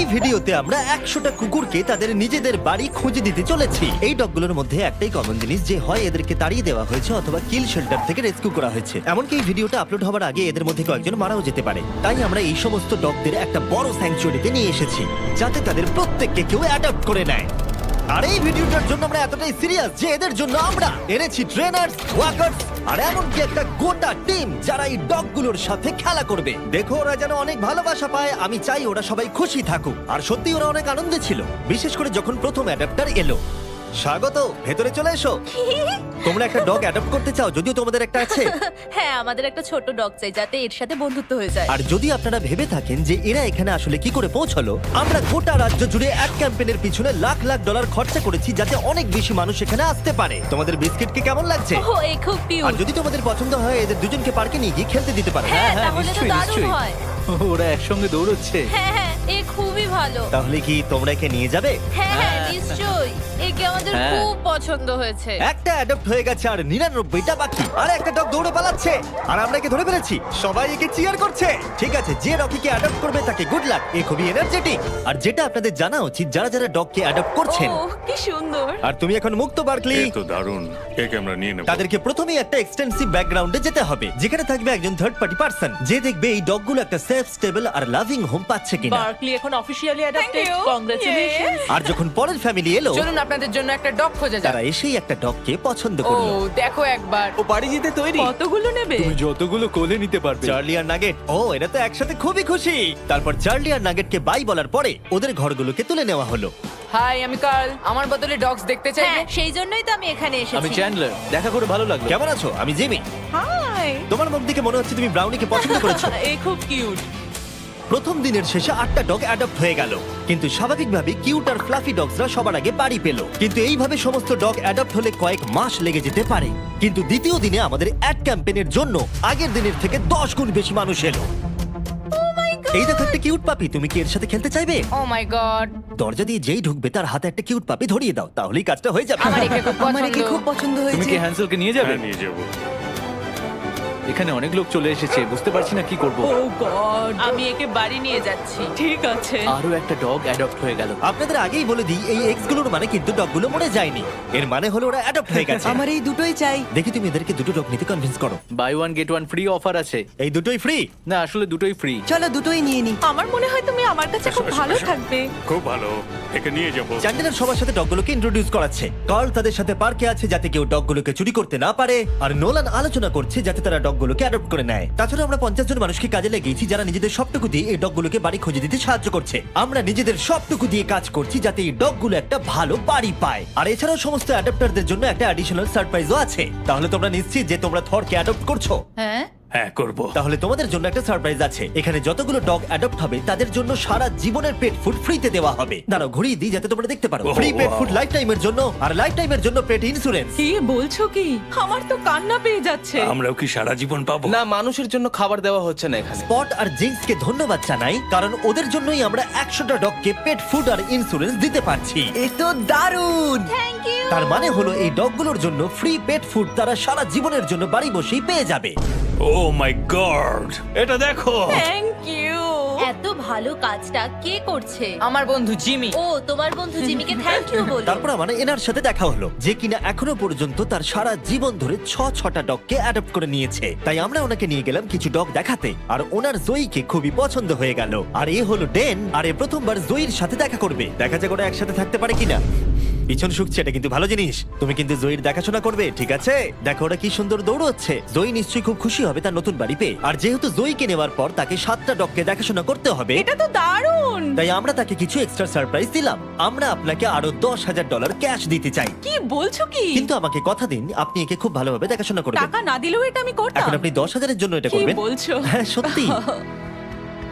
এই ভিডিওতে আমরা 100টা কুকুরকে তাদের নিজেদের বাড়ি খুঁজে দিতে চলেছি। এই ডগগুলোর মধ্যে একটাই কমন জিনিস, যে হয় এদেরকে তাড়িয়ে দেওয়া হয়েছে অথবা কিল শেল্টার থেকে রেস্কিউ করা হয়েছে। এমনকি এই ভিডিওটা আপলোড হওয়ার আগে এদের মধ্যে কয়েকজন মারাও যেতে পারে। তাই আমরা এই সমস্ত ডগদের একটা বড় স্যাংচুয়ারিতে নিয়ে এসেছি, যাতে তাদের প্রত্যেককে কেউ অ্যাডপ্ট করে নেয়। আর এই ভিডিওটার জন্য আমরা এতটাই সিরিয়াস যে এদের জন্য আমরা এনেছি ট্রেনার্স, ওয়াকার্স আর এমনকি একটা গোটা টিম যারা এই ডগগুলোর সাথে খেলা করবে। দেখো ওরা যেন অনেক ভালোবাসা পায়, আমি চাই ওরা সবাই খুশি থাকুক। আর সত্যি ওরা অনেক আনন্দে ছিল, বিশেষ করে যখন প্রথম অ্যাডাপ্টার এলো। স্বাগত, ভেতরে চলে এসো। তোমরা একটা ডগ অ্যাডপ্ট করতে চাও? যদিও তোমাদের একটা আছে। হ্যাঁ, আমাদের একটা ছোট ডগ চাই যাতে এর সাথে বন্ধুত্ব হয়ে যায়। আর যদি আপনারা ভেবে থাকেন যে এরা এখানে আসলে কি করে পৌঁছালো, আমরা গোটা রাজ্য জুড়ে এক ক্যাম্পেইনের পিছনে লাখ লাখ ডলার খরচা করেছি যাতে অনেক বেশি মানুষ এখানে আসতে পারে। তোমাদের বিস্কিটকে কেমন লাগছে? ও, এই খুব আর কিউট। যদি তোমাদের পছন্দ হয় এদের দুজনকে পার্কে নিয়ে গিয়ে খেলতে দিতে পারো। হ্যাঁ, হ্যাঁ, তাহলে তো নিশ্চয়ই, দারুণ নিশ্চয়ই। হয়। ওরা একসঙ্গে দৌড়চ্ছে। হ্যাঁ হ্যাঁ, এ খুবই ভালো। তাহলে কি তোমরা একে নিয়ে যাবে? হ্যাঁ হ্যাঁ, হ্যাঁ। নিশ্চয়ই। একে আমাদের হ্যাঁ। খুব পছন্দ হয়েছে। একটা অ্যাডপ্ট হয়ে গেছে আর 99টা বাকি। আর একটা ডগ দৌড়ে পালাচ্ছে আর আমরা একে ধরে ফেলেছি। সবাই একে চিয়ার করছে। ঠিক আছে, যে রকিকে অ্যাডপ্ট করবে তাকে গুড লাক। এ খুবই এনার্জেটিক। আর যেটা আপনাদের জানা উচিত, যারা যারা ডগকে অ্যাডপ্ট করছেন, ও, কি সুন্দর। আর তুমি এখন মুক্ত বার্কলি, এ তো দারুণ, একে আমরা নিয়ে নেব। তাদেরকে প্রথমেই একটা এক্সটেন্সিভ ব্যাকগ্রাউন্ডে যেতে হবে, যেখানে থাকবে একজন থার্ড পার্টি পার্সন যে দেখবে এই ডগগুলো একটা সেফ, স্টেবল আর লাভিং হোম পাচ্ছে কিনা। বার্কলি এখন অফিসিয়ালি অ্যাডাপ্টেড। you. কংগ্রাচুলেশনস। আর যখন পরের ফ্যামিলি এলো, চলুন আপনাদের জন্য একটা ডগ খোঁজা যাক। তারা এসেই একটা ডগকে পছন্দ ও, করলো। দেখো একবার। ও বাড়ি যেতে তৈরি। কতগুলো নেবে? তুমি যতগুলো কোলে নিতে পারবে। চার্লি আর নাগেট, ও এরা তো একসাথে খুবই খুশি। তারপর চার্লি আর নাগেটকে বাই বলার পরে ওদের ঘরগুলোকে তুলে নেওয়া হলো। হাই, আমি কার্ল। আমার বদলে ডগস দেখতে চাইবে? হ্যাঁ, সেই জন্যই তো আমি এখানে আমি এসেছি। চ্যান্ডলার, দেখা করে ভালো লাগলো। কেমন আছো? আমি জিমি। হাই। তোমার মুখ দেখে মনে হচ্ছে তুমি ব্রাউনিকে পছন্দ করেছো। এ খুব কিউট। প্রথম দিনের শেষে 8টা ডগ অ্যাডপ্ট হয়ে গেল, কিন্তু স্বাভাবিকভাবে কিউট আর ফ্লাফি ডগসরা সবার আগে বাড়ি পেল। কিন্তু এইভাবে সমস্ত ডগ অ্যাডপ্ট হলে কয়েক মাস লেগে যেতে পারে। কিন্তু দ্বিতীয় দিনে আমাদের অ্যাড ক্যাম্পেইনের জন্য আগের দিনের থেকে 10 গুণ বেশি মানুষ এলো। এই দেখো একটা কিউট পাপি, তুমি কি এর সাথে খেলতে চাইবে? ও মাই গড। দরজা দিয়ে যেই ঢুকবে তার হাতে একটা কিউট পাপি ধরিয়ে দাও, তাহলেই কাজটা হয়ে যাবে। আমার একে খুব পছন্দ। তুমি কি হ্যান্সেলকে নিয়ে যাবে? হ্যাঁ, নিয়ে যাবো। এখানে অনেক লোক চলে এসেছে, বুঝতে পারছি না কি করব। ও গড। আমি একে বাড়ি নিয়ে যাচ্ছি। ঠিক আছে। আরো একটা ডগ অ্যাডপ্ট হয়ে গেল। আপনাদের আগেই বলে দিই, এই এক্স গুলোর মানে কিন্তু ডগগুলো মরে যায়নি। এর মানে হলো ওরা অ্যাডপ্ট হয়ে গেছে। আমার এই দুটোই চাই। দেখি তুমি এদেরকে দুটো ডগ নিতে কনভিন্স করো। Buy one get one free offer আছে। এই দুটোই ফ্রি। না, আসলে দুটোই ফ্রি। চলো দুটোই নিয়ে নি। আমার মনে হয় তুমি আমার কাছে খুব এসো, ভালো এসো। থাকবে। খুব ভালো, একে নিয়ে যাবো। চ্যান্ডেলার সবার সাথে ডগগুলোকে ইন্ট্রোডিউস করাচ্ছে। কার্ল তাদের সাথে পার্কে আছে যাতে কেউ ডগগুলোকে চুরি করতে না পারে, আর নোলান আলোচনা করছে যাতে তারা ডগগুলোকে অ্যাডপ্ট করে নেয়। তাছাড়া আমরা 50 জন মানুষকে কাজে লাগিয়েছি যারা নিজেদের সবটুকু দিয়ে এই ডগগুলোকে বাড়ি খুঁজে দিতে সাহায্য করছে। আমরা নিজেদের সবটুকু দিয়ে কাজ করছি যাতে এই ডগগুলো একটা ভালো বাড়ি পায়। আর এছাড়াও সমস্ত অ্যাডপ্টারদের জন্য একটা অ্যাডিশনাল সারপ্রাইজও আছে। তাহলে তোমরা নিশ্চিত যে তোমরা থরকে অ্যাডপ্ট করছো? হ্যাঁ, হ্যাঁ, করবো। তাহলে তোমাদের জন্য একটা সারপ্রাইজ আছে। এখানে যতগুলো ডগ অ্যাডপ্ট হবে তাদের জন্য সারা জীবনের পেট ফুড ফ্রিতে দেওয়া হবে। দাঁড়াও ঘুরিয়ে দিই যাতে তোমরা দেখতে পারো। Oh, free pet wow. Food life টাইমের জন্য, আর লাইফ টাইমের জন্য পেট ইন্স্যুরেন্স। কি বলছো কি? আমার তো কান্না পেয়ে যাচ্ছে। আমরাও কি সারা জীবন পাবো? না, মানুষের জন্য খাবার দেওয়া হচ্ছে না এখানে। স্পট আর জিন্সকে ধন্যবাদ জানাই, কারণ ওদের জন্যই আমরা 100টা ডগকে পেট ফুড আর ইন্স্যুরেন্স দিতে পারছি। এ তো দারুণ। Thank you. তার মানে হলো এই ডগগুলোর জন্য ফ্রি পেট ফুড তারা সারা জীবনের জন্য বাড়ি বসেই পেয়ে যাবে। ও মাই গড, এটা দেখো। Thank you. এত ভালো কাজটা কে করছে? আমার বন্ধু জিমি। ও, তোমার বন্ধু জিমিকে থ্যাংক ইউ বলো। তারপর আমার এনার সাথে দেখা হলো, যে কিনা এখনো পর্যন্ত তার সারা জীবন ধরে 6টা ডগকে অ্যাডপ্ট করে নিয়েছে। তাই আমরা ওনাকে নিয়ে গেলাম কিছু ডগ দেখাতে, আর ওনার জয়ীকে খুবই পছন্দ হয়ে গেল। আর এ হলো ডেন, আর এ প্রথমবার জয়ীর সাথে দেখা করবে। দেখা যাক ওরা একসাথে থাকতে পারে কিনা। পিছন শুকছে, এটা কিন্তু ভালো জিনিস। তুমি কিন্তু জয়ীর দেখাশোনা করবে, ঠিক আছে? দেখো ওরা কি সুন্দর দৌড়চ্ছে। জয়ী নিশ্চয়ই খুব খুশি হবে তার নতুন বাড়ি পেয়ে। আর যেহেতু জয়ীকে নেওয়ার পর তাকে 7টা ডগকে দেখাশোনা করতে হবে, এটা তো দারুণ। তাই আমরা তাকে কিছু এক্সট্রা সারপ্রাইজ দিলাম। আমরা আপনাকে আরো $10,000 ক্যাশ দিতে চাই, কি বলছো কি? কিন্তু আমাকে কথা দিন আপনি একে খুব ভালোভাবে দেখাশোনা করবেন। টাকা না দিলেও এটা আমি করতাম। এখন আপনি 10,000-এর জন্য এটা কি করবেন? বলছো? হ্যাঁ, সত্যি।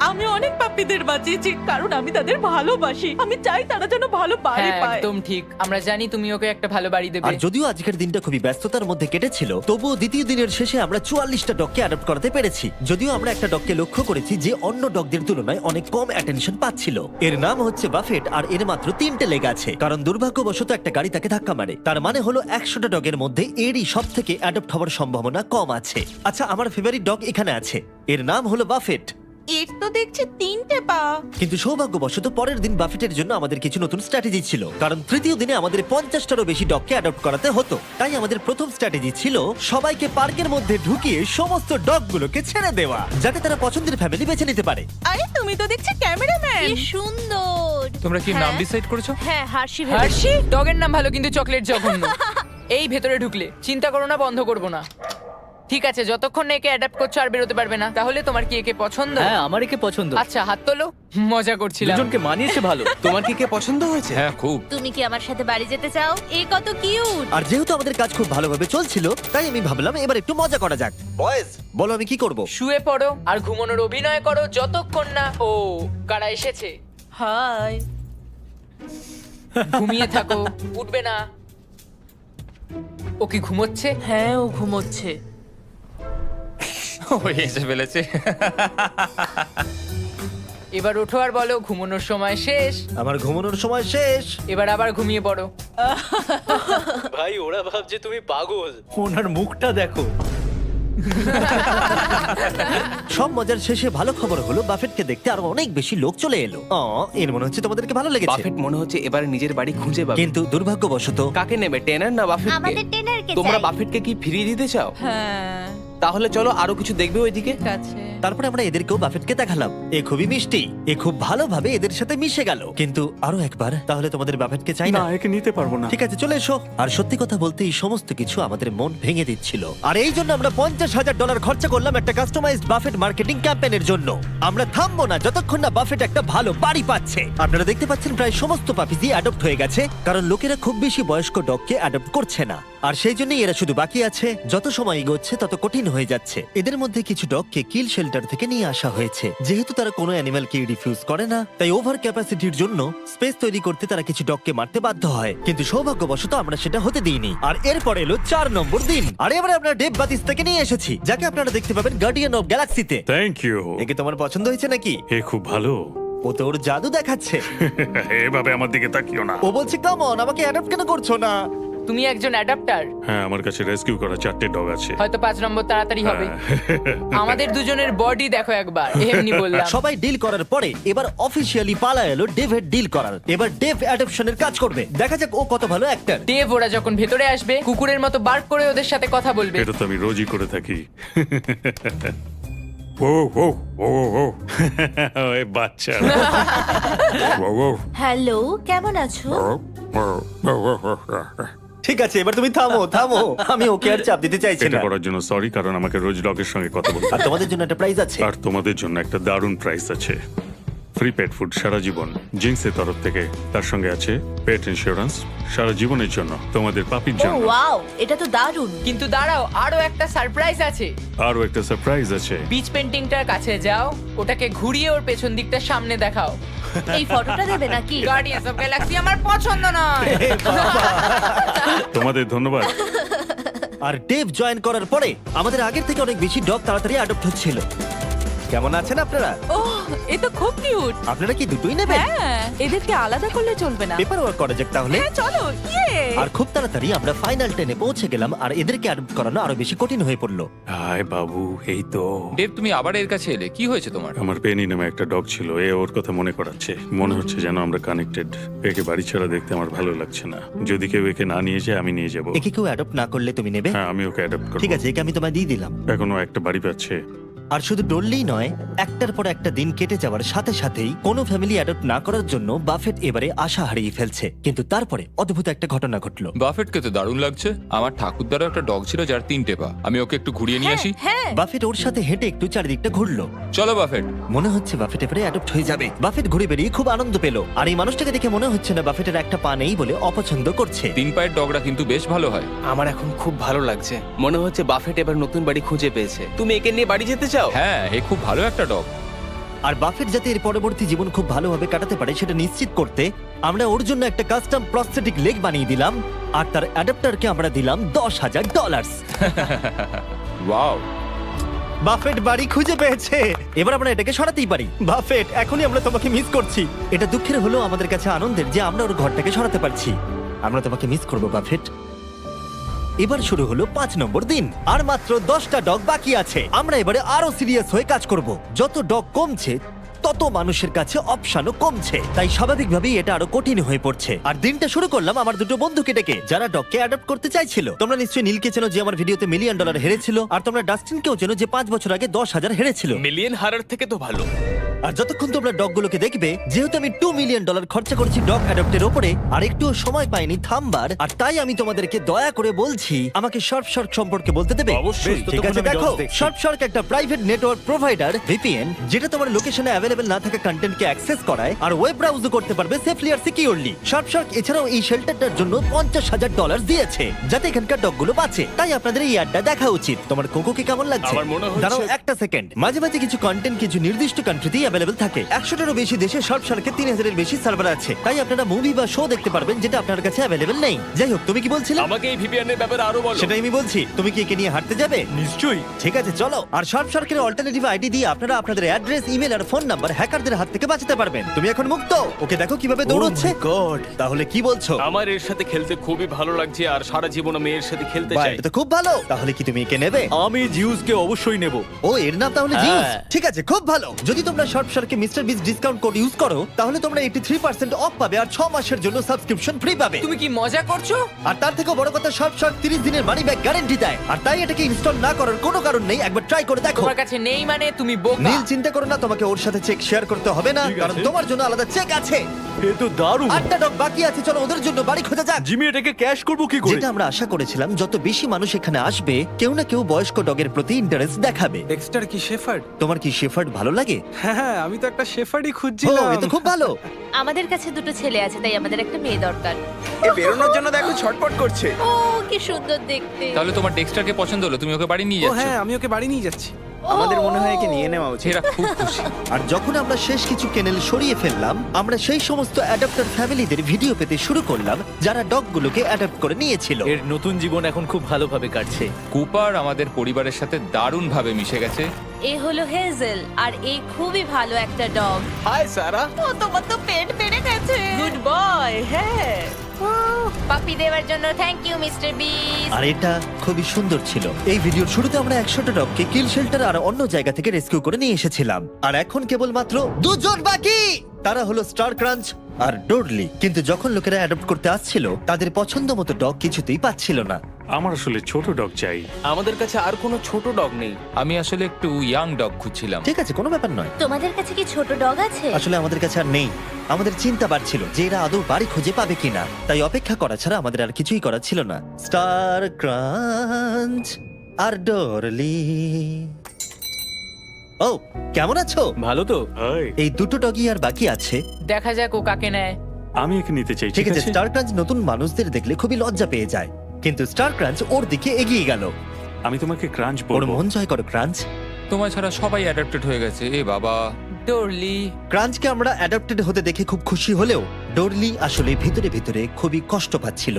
আমি অনেক পাপ্পিদের বাঁচিয়েছি কারণ আমি তাদের ভালোবাসি। আমি চাই তারা যেন ভালো বাড়ি হ্যাঁ, পায়। একদম ঠিক। আমরা জানি তুমি ওকে একটা ভালো বাড়ি দেবে। আর যদিও আজকের দিনটা খুবই ব্যস্ততার মধ্যে কেটেছিল, তবুও দ্বিতীয় দিনের শেষে আমরা 44টা ডগকে অ্যাডপ্ট করাতে পেরেছি। যদিও আমরা একটা ডগকে লক্ষ্য করেছি যে অন্য ডগদের তুলনায় অনেক কম অ্যাটেনশন পাচ্ছিল। এর নাম হচ্ছে বাফেট, আর এর মাত্র 3টে লেগ আছে, কারণ দুর্ভাগ্যবশত একটা গাড়ি তাকে ধাক্কা মারে। তার মানে হলো 100টা ডগের মধ্যে এরই সব থেকে অ্যাডপ্ট হওয়ার সম্ভাবনা কম আছে। আচ্ছা, আমার ফেভারিট ডগ এখানে আছে, এর নাম হলো বাফেট। এর তো দেখছি 3টে পা। কিন্তু সৌভাগ্যবশত পরের দিন বাফেটের জন্য আমাদের কিছু নতুন স্ট্র্যাটেজি ছিল, কারণ তৃতীয় দিনে আমাদের 50টারও বেশি ডগকে অ্যাডপ্ট করাতে হতো। তাই আমাদের প্রথম স্ট্র্যাটেজি ছিল সবাইকে পার্কের মধ্যে ঢুকিয়ে সমস্ত ডগগুলোকে ছেড়ে দেওয়া, যাতে তারা পছন্দের ফ্যামিলি বেছে নিতে পারে। আরে তুমি তো দেখছি ক্যামেরাম্যান। কি সুন্দর। তোমরা কি নাম হ্যাঁ। ডিসাইড করেছো? হ্যাঁ, হার্ষি ভেবেছি। হার্ষি ডগের নাম ভালো কিন্তু চকলেট জঘন্য। এই ভেতরে ঢুকলে চিন্তা করো না, বন্ধ করবো না। ঠিক আছে, যতক্ষণ না একে অ্যাডাপ্ট করছো আর বেরোতে পারবে না। তাহলে তোমার কি একে পছন্দ? হ্যাঁ, আমার একে পছন্দ। আচ্ছা, হাত তোলো। মজা করছিলাম। দুজনকে মানিয়েছে ভালো। তোমার কি কে পছন্দ হয়েছে? হ্যাঁ, খুব। তুমি কি আমার সাথে বাড়ি যেতে চাও? এ কত কিউট। আর যেহেতু আমাদের কাজ খুব ভালোভাবে চলছিল, তাই আমি ভাবলাম এবার একটু মজা করা যাক। বয়েজ, বলো আমি কি করব? শুয়ে পড়ো আর ঘুমানোর অভিনয় করো যতক্ষণ না ও কারা এসেছে। হাই। ঘুমিয়ে থাকো, উঠবে না। ও কি ঘুমোচ্ছে? হ্যাঁ, ও ঘুমোচ্ছে। হয়ে এসে ফেলেছে। এবার ওঠো আর বলো ঘুমানোর সময় শেষ। আমার ঘুমানোর সময় শেষ। এবার আবার ঘুমিয়ে পড়ো। ভাই ওরা ভাবছে তুমি পাগল। ওনার মুখটা দেখো। সব মজার শেষে ভালো খবর হলো বাফেটকে দেখতে আরো অনেক বেশি লোক চলে এলো। এর মনে হচ্ছে তোমাদেরকে ভালো লেগেছে। বাফেট মনে হচ্ছে এবার নিজের বাড়ি খুঁজে পাবে। কিন্তু দুর্ভাগ্যবশত কাকে নেবে, টেনার না বাফেটকে? আমাদের টেনারকে তোমরা চাই। বাফেটকে কি ফিরিয়ে দিতে চাও? হ্যাঁ, তাহলে চলো আরো কিছু দেখবে ওইদিকে। ঠিক আছে। তারপরে আমরা এদেরকেও বাফেটকে দেখালাম। এ খুবই মিষ্টি, এ খুব ভালোভাবে এদের সাথে মিশে গেল। কিন্তু আরো একবার, তাহলে তোমাদের বাফেটকে চাই না? একে নিতে পারবো না। ঠিক আছে, চলে এসো। আর সত্যি কথা বলতে এই সমস্ত কিছু আমাদের মন ভেঙে দিচ্ছিল। আর এই জন্য আমরা $50,000 খরচা করলাম একটা কাস্টমাইজড বাফেট মার্কেটিং ক্যাম্পেইনের জন্য। আমরা থামবো না যতক্ষণ না বাফেট একটা ভালো বাড়ি পাচ্ছে। আপনারা দেখতে পাচ্ছেন প্রায় সমস্ত পাপিজি অ্যাডপ্ট হয়ে গেছে, কারণ লোকেরা খুব বেশি বয়স্ক ডগকে অ্যাডপ্ট করছে না। আর সেই জন্যই এরা শুধু বাকি আছে। যত সময় এগোচ্ছে তত কঠিন হয়ে যাচ্ছে। এদের মধ্যে কিছু ডগকে কিল শেল্টার থেকে নিয়ে আসা হয়েছে। যেহেতু তারা কোনো অ্যানিমালকে রিফিউজ করে না, তাই ওভার ক্যাপাসিটির জন্য স্পেস তৈরি করতে তারা কিছু ডগকে মারতে বাধ্য হয়। কিন্তু সৌভাগ্যবশত আমরা সেটা হতে দিইনি। আর এরপরে এলো 4 নম্বর দিন। আর এবারে আমরা ডেভ বাতিস্তাকে নিয়ে এসেছি, যাকে আপনারা দেখতে পাবেন গার্ডিয়ান অফ গ্যালাক্সিতে। Thank you. একে তোমার পছন্দ হয়েছে নাকি? এ খুব ভালো। ও তো ওর জাদু দেখাচ্ছে। এভাবে আমার দিকে তাকিও না। ও বলছে কাম অন, আমাকে অ্যাডপ্ট কেন করছো না? তুমি একজন অ্যাডাপ্টার। হ্যাঁ, আমার কাছে রেস্কিউ করা 4টে ডগ আছে। হয়তো 5 নম্বর তাড়াতাড়ি হবে। আমাদের দুজনের বডি দেখো একবার। এমনি বললাম। সবাই ডিল করার পরে এবার অফিসিয়ালি পালা এলো ডেভের ডিল করার। এবার ডেভ অ্যাডপশনের কাজ করবে। দেখা যাক ও কত ভালো অ্যাক্টর। দেব ওরা যখন ভেতরে আসবে কুকুরের মতো বার্ক করে ওদের সাথে কথা বলবে। এটা তো আমি রোজই করে থাকি। ও ও ও ও এ বাচ্চা। ও ও হ্যালো, কেমন আছো? ঠিক আছে, এবার তুমি থামো থামো। আমি ওকে আর চাপ দিতে চাইছি এটা না। করার জন্য সরি, কারণ আমাকে রোজ ডগের সঙ্গে কথা বলতে আর তোমাদের জন্য একটা প্রাইজ আছে। আর তোমাদের জন্য একটা দারুণ প্রাইস আছে। ফ্রি পেট ফুড সারা জীবন জিন্সের তরফ থেকে। তার সঙ্গে আছে পেট ইন্স্যুরেন্স সারা জীবনের জন্য, তোমাদের পাপির ও জন্য। ওয়াও, এটা তো দারুণ। কিন্তু দাঁড়াও, আরো একটা সারপ্রাইজ আছে। আরও একটা সারপ্রাইজ আছে। বিচ পেন্টিংটার কাছে যাও, ওটাকে ঘুরিয়ে ওর পেছন দিকটা সামনে দেখাও। এই ফটোটা দেবে নাকি? গার্ডিয়ান্স অফ গ্যালাক্সি আমার পছন্দ নয়। তোমাদের ধন্যবাদ। আর ডেভ জয়েন করার পরে আমাদের আগের থেকে অনেক বেশি ডগ তাড়াতাড়ি অ্যাডপ্ট হচ্ছিল। কেমন আছেন আপনারা? ওহ, এ তো খুব কিউট। আপনারা কি দুটোই নেবেন? হ্যাঁ, এদেরকে আলাদা করলে চলবে না। পেপার ওয়ার্ক করা যাক তাহলে। হ্যাঁ, চলো। ইয়ে। আর খুব তাড়াতাড়ি আমরা ফাইনাল 10-এ পৌঁছে গেলাম। আর এদেরকে অ্যাডপ্ট করানো আরো বেশি কঠিন হয়ে পড়লো। হাই বাবু, এই তো। দেব, তুমি আবার এর কাছে এলে, কি হয়েছে তোমার? আমার পেনি নামে একটা ডগ ছিল, এ ওর কথা মনে করাচ্ছে। মনে হচ্ছে যেন আমরা কানেক্টেড। একে বাড়ি ছাড়া দেখতে আমার ভালো লাগছে না। যদি কেউ একে না নিয়ে যায় আমি নিয়ে যাব। একে কেউ অ্যাডপ্ট না করলে তুমি নেবে? হ্যাঁ, আমি ওকে অ্যাডাপ্ট করব। ঠিক আছে, একে আমি তোমায় দিয়ে দিলাম। এখনো একটা বাড়ি পাচ্ছে। আর শুধু ডললেই নয়, একটার পর একটা দিন কেটে যাওয়ার সাথে সাথেই কোনো ফ্যামিলি অ্যাডপ্ট না করার জন্য বাফেট এবারে আশা হারিয়ে ফেলছে। কিন্তু তারপরে অদ্ভুত একটা ঘটনা ঘটলো। বাফেটকে তো দারুণ লাগছে। আমার ঠাকুরদারও একটা ডগ ছিল যার 3টে পা। আমি ওকে একটু ঘুরিয়ে নিয়ে আসি। হ্যাঁ, বাফেট ওর সাথে হেঁটে একটু চারিদিকটা ঘুরলো। চলো বাফেট। মনে হচ্ছে বাফেট এবারে অ্যাডপ্ট হয়ে যাবে। বাফেট ঘুরে বেরিয়ে খুব আনন্দ পেল। আর এই মানুষটাকে দেখে মনে হচ্ছে না বাফেটের একটা পা নেই বলে অপছন্দ করছে। 3 পায়ের ডগরা কিন্তু বেশ ভালো হয়। আমার এখন খুব ভালো লাগছে। মনে হচ্ছে বাফেট এবার নতুন বাড়ি খুঁজে পেয়েছে। তুমি একে নিয়ে বাড়ি যেতে চাও? হ্যাঁ, এ খুব ভালো একটা ডগ। আর বাফেট যাতে এর পরবর্তী জীবন খুব ভালোভাবে কাটাতে পারে সেটা নিশ্চিত করতে আমরা ওর জন্য একটা কাস্টম প্রস্থেটিক লেগ বানিয়ে দিলাম। আর তার অ্যাডাপ্টারকে আমরা দিলাম $10,000। ওয়াও, বাফেট বাড়ি খুঁজে পেয়েছে। এবার আমরা এটাকে সরাতেই পারি। বাফেট, এখনই আমরা তোমাকে মিস করছি। এটা দুঃখের হলেও আমাদের কাছে আনন্দের যে আমরা ওর ঘরটাকে সরাতে পারছি। আমরা তোমাকে মিস করবো বাফেট। এবার শুরু হলো 5 নম্বর দিন আর মাত্র 10টা ডগ বাকি আছে। আমরা এবারে আরো সিরিয়াস হয়ে কাজ করব। যত ডগ কমছে তত মানুষের কাছে অপশনও কমছে, তাই স্বাভাবিকভাবেই এটা আরো কঠিন হয়ে পড়ছে। আর দিনটা শুরু করলাম আমার দুটো বন্ধুকে ডেকে যারা ডগকে অ্যাডপ্ট করতে চাইছিল। তোমরা নিশ্চয়ই নীলকে চেনো যে আমার ভিডিওতে $1 মিলিয়ন হেরেছিল, আর তোমরা ডাস্টিনকেও চেনো যে 5 বছর আগে 10,000 হেরেছিল। মিলিয়ন হারার থেকে তো ভালো। আর যতক্ষণ তোমরা ডগগুলোকে দেখবে, যেহেতু আমি $2 মিলিয়ন খরচা করেছি ডগ অ্যাডপ্টের উপরে, আর একটুও সময় পাইনি থামবার, আর তাই আমি তোমাদেরকে দয়া করে বলছি আমাকে শার্ক সম্পর্কে বলতে দেবে। অবশ্যই। ঠিক আছে, ততক্ষণ আমি দেখো dogs দেখছি। শার্ক একটা প্রাইভেট নেটওয়ার্ক প্রোভাইডার ভিপিএন, যেটা তোমার লোকেশনে অ্যাভেলেবল না থাকা কন্টেন্টকে অ্যাক্সেস করায় আর ওয়েব ব্রাউজও করতে পারবে সেফলি আর সিকিউরলি। শার্ক এছাড়াও এই শেল্টারটার জন্য $50,000 দিয়েছে যাতে এখানকার ডগগুলো বাঁচে। তাই আপনাদের এই অ্যাডটা দেখা উচিত। তোমার কোকোকে কেমন লাগছে? আমার মনে হচ্ছে- দাঁড়াও একটা সেকেন্ড। মাঝে মাঝে কিছু কন্টেন্ট কিছু নির্দিষ্ট কান্ট্রিতেই অ্যাভেলেবল থাকে। 100টারও বেশি দেশে শার্কের 3,000-এর বেশি সার্ভার আছে, তাই আপনারা মুভি বা শো দেখতে পারবেন যেটা আপনার কাছে অ্যাভেলেবল নেই। যাই হোক, তুমি কি বলছিলে? আমাকে এই ভিপিএন এর ব্যাপারে আরো বলো। সেটাই আমি বলছি। তুমি কি একে নিয়ে হাঁটতে যাবে? নিশ্চয়ই। ঠিক আছে, চলো। আর শার্কের অল্টারনেটিভ আইডি দিয়ে আপনারা আপনাদের অ্যাড্রেস, ইমেল আর ফোন নাম্বার হ্যাকারদের হাত থেকে বাঁচাতে পারবেন। তুমি এখন মুক্ত। ওকে দেখো কিভাবে দৌড়চ্ছে। গড, তাহলে কি বলছো? আমার এর সাথে খেলতে খুবই ভালো লাগছে আর সারা জীবন আমি এর সাথে খেলতে বাহ, চাই। এটা তো খুব ভালো। তাহলে কি তুমি একে নেবে? আমি জিউসকে অবশ্যই নেব। ও, এর নাম তাহলে হ্যাঁ। জিউস। ঠিক আছে, খুব ভালো। যদি তোমরা শার্কে মিস্টার বিস ডিসকাউন্ট কোড ইউজ করো তাহলে তোমরা 83% অফ পাবে আর 6 মাসের জন্য সাবস্ক্রিপশন ফ্রি পাবে। তুমি কি মজা করছো? আর তার থেকেও বড় কথা, শার্ক 30 দিনের মানি ব্যাক গ্যারান্টি দেয়। আর তাই এটাকে ইনস্টল না করার কোনো কারণ নেই। একবার ট্রাই করে দেখো। তোমার কাছে নেই মানে তুমি বোকা। নীল, চিন্তা করো না, তোমাকে ওর সাথে চেক শেয়ার করতে হবে না, ঠিক কারণ আছে। তোমার জন্য আলাদা চেক আছে। এ তো দারুণ। 8টা ডগ বাকি আছে, চলো ওদের জন্য বাড়ি খোঁজা যাক। জিমি এটাকে ক্যাশ করব কি করে? যেটা আমরা আশা করেছিলাম, যত বেশি মানুষ এখানে আসবে কেউ না কেউ বয়স্ক ডগের প্রতি ইন্টারেস্ট দেখাবে। ডেক্সটার কি শেফার্ড? তোমার কি শেফার্ড ভালো লাগে? হ্যাঁ, আমি তো একটা শেফার্ডই ও, খুঁজছিলাম। এ তো খুব ভালো। আমাদের কাছে দুটো ছেলে আছে, তাই আমাদের একটা মেয়ে দরকার। এ বেরোনোর জন্য দেখো ছটপট করছে। ও কি সুন্দর দেখতে। তাহলে তোমার ডেক্সটারকে পছন্দ হলো, তুমি ওকে বাড়ি নিয়ে ও যাচ্ছ। হ্যাঁ, আমি ওকে বাড়ি নিয়ে যাচ্ছি। আমাদের মনে হয় একে নিয়ে নেওয়া উচিত। এরা খুব খুশি। আর যখন আমরা শেষ কিছু কেনেল সরিয়ে ফেললাম, আমরা সেই সমস্ত অ্যাডাপ্টার ফ্যামিলিদের ভিডিও পেতে শুরু করলাম যারা ডগগুলোকে অ্যাডাপ্ট করে নিয়েছিল। এর নতুন জীবন এখন খুব ভালোভাবে কাটছে। কুপার আমাদের পরিবারের সাথে দারুণভাবে মিশে গেছে। এ হলো হেজেল, আর এ খুবই ভালো একটা ডগ। হাই সারা। ও, তোমার তো পেট বেড়ে গেছে। Good boy. হ্যাঁ, পাপি দেওয়ার জন্য থ্যাংক ইউ মিস্টার বিস। আর এটা খুবই সুন্দর ছিল। এই ভিডিওর শুরুতে আমরা 100টা ডগকে কিল শেল্টার আর অন্য জায়গা থেকে রেস্কিউ করে নিয়ে এসেছিলাম। আর এখন কেবলমাত্র 2 জন বাকি। তারা হলো স্টার ক্রাঞ্চ আর ডোরলি। কিন্তু যখন লোকেরা অ্যাডপ্ট করতে আসছিল, তাদের পছন্দ মতো ডগ কিছুতেই পাচ্ছিল না। আমার আসলে ছোট ডগ চাই। আমাদের কাছে আর কোনো ছোট ডগ নেই। আমি আসলে একটু ইয়াং ডগ খুঁজছিলাম। ঠিক আছে, কোনো ব্যাপার নয়। তোমাদের কাছে কি ছোট ডগ আছে? আসলে আমাদের কাছে আর নেই। আমাদের চিন্তা বাড়ছিল যে এরা আদৌ বাড়ি খুঁজে পাবে কিনা, তাই অপেক্ষা করা ছাড়া আমাদের আর কিছুই করার ছিল না। স্টার ক্রাঞ্চ আর ডরলি। ও, কেমন আছো? ভালো তো? হাই, এই দুটো ডগই আর বাকি আছে। দেখা যাক ও কাকে নেয়। আমি একে নিতে চাই। ঠিক আছে, স্টার ক্রাঞ্চ নতুন মানুষদের দেখলে খুবই লজ্জা পেয়ে যায়, কিন্তু স্টার ক্রাঞ্চ ওর দিকে এগিয়ে গেল। আমি তোমাকে ক্রাঞ্চ ওর বলবো। মন জয় করো ক্রাঞ্চ। তোমার ছাড়া সবাই অ্যাডাপ্টেড হয়ে গেছে। এ বাবা। ডরলি। ক্রাঞ্চকে আমরা অ্যাডাপ্টেড হতে দেখে খুব খুশি হলেও ডরলি আসলে ভিতরে ভিতরে খুবই কষ্ট পাচ্ছিল।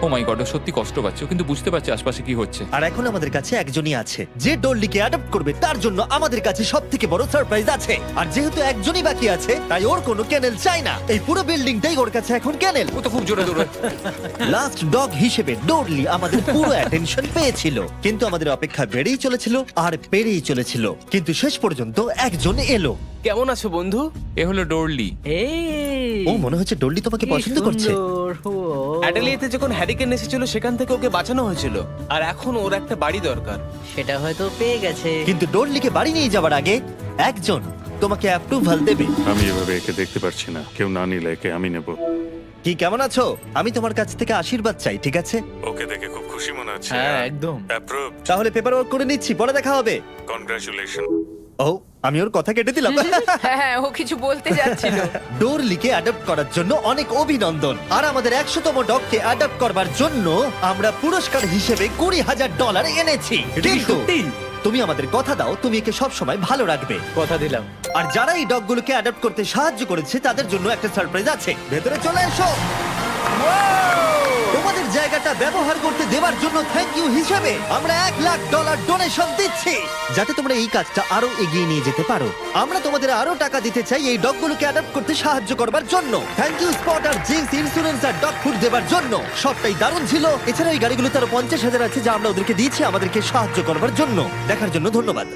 ও মাই গড, সত্যি কষ্ট পাচ্ছে, ও কিন্তু বুঝতে পারছে আশপাশে কি হচ্ছে। আর এখন আমাদের কাছে একজনই আছে যে ডরলিকে অ্যাডপ্ট করবে। তার জন্য আমাদের কাছে সবথেকে বড় সারপ্রাইজ আছে। আর যেহেতু একজনই বাকি আছে, তাই ওর কোনো ক্যানেল চাই না। এই পুরো বিল্ডিংটাই ওর কাছে এখন ক্যানেল। ও তো খুব জোরে দৌড়ায়। লাস্ট ডগ হিসেবে ডরলি আমাদের পুরো অ্যাটেনশন পেয়েছিল, কিন্তু আমাদের অপেক্ষা বেড়েই চলেছিল আর বেড়েই চলেছিল। কিন্তু শেষ পর্যন্ত একজন এলো। কেমন আছো বন্ধু? এ হলো ডোরলি। এই ও, মনে হচ্ছে ডরলি তোমাকে পছন্দ করছে। অ্যাডেলিয়াতে যখন হ্যারিকেন এসেছিল সেখান থেকে ওকে বাঁচানো হয়েছিল, আর এখন ওর একটা বাড়ি দরকার। সেটা হয়তো পেয়ে গেছে। কিন্তু ডরলিকে বাড়ি নিয়ে যাওয়ার আগে একজন তোমাকে অ্যাপ্রুভাল দেবে। আমি এভাবে একে দেখতে পারছি না। কেউ না নিলে একে আমি নেব। কি, কেমন আছো? আমি তোমার কাছ থেকে আশীর্বাদ চাই, ঠিক আছে? ওকে দেখে খুব খুশি মনে হচ্ছে। হ্যাঁ, একদম। অ্যাপ্রুভ। তাহলে পেপার ওয়ার্ক করে নিচ্ছি, পরে দেখা হবে। কনগ্রাচুলেশন। ও, আমি ওর কথা কেটে দিলাম। হ্যাঁ হ্যাঁ, ও কিছু বলতে যাচ্ছিল। ডোরলিকে অ্যাডপ্ট করার জন্য অনেক অভিনন্দন। আর আমাদের 100তম ডগকে অ্যাডপ্ট করবার জন্য আমরা পুরস্কার হিসেবে $20,000 এনেছি। কিন্তু তুমি আমাদের কথা দাও, তুমি একে সব সময় ভালো রাখবে। কথা দিলাম। আর যারা এই ডগগুলোকে অ্যাডপ্ট করতে সাহায্য করেছে তাদের জন্য একটা সারপ্রাইজ আছে। ভেতরে চলে এসো। তোমাদের জায়গাটা ব্যবহার করতে দেওয়ার জন্য থ্যাংক ইউ হিসেবে আমরা $1,00,000 ডোনেশন দিচ্ছি, যাতে তোমরা এই কাজটা আরো এগিয়ে নিয়ে যেতে পারো। আমরা তোমাদের আরো টাকা দিতে চাই এই ডগগুলোকে অ্যাডাপ্ট করতে সাহায্য করবার জন্য। থ্যাংক ইউ স্পট আর জিন্স ইন্স্যুরেন্স আর ডগ ফুড দেওয়ার জন্য। সবটাই দারুণ ছিল। এছাড়া এই গাড়িগুলোতে আরো 50,000 আছে যা আমরা ওদেরকে দিয়েছি আমাদেরকে সাহায্য করবার জন্য। দেখার জন্য ধন্যবাদ।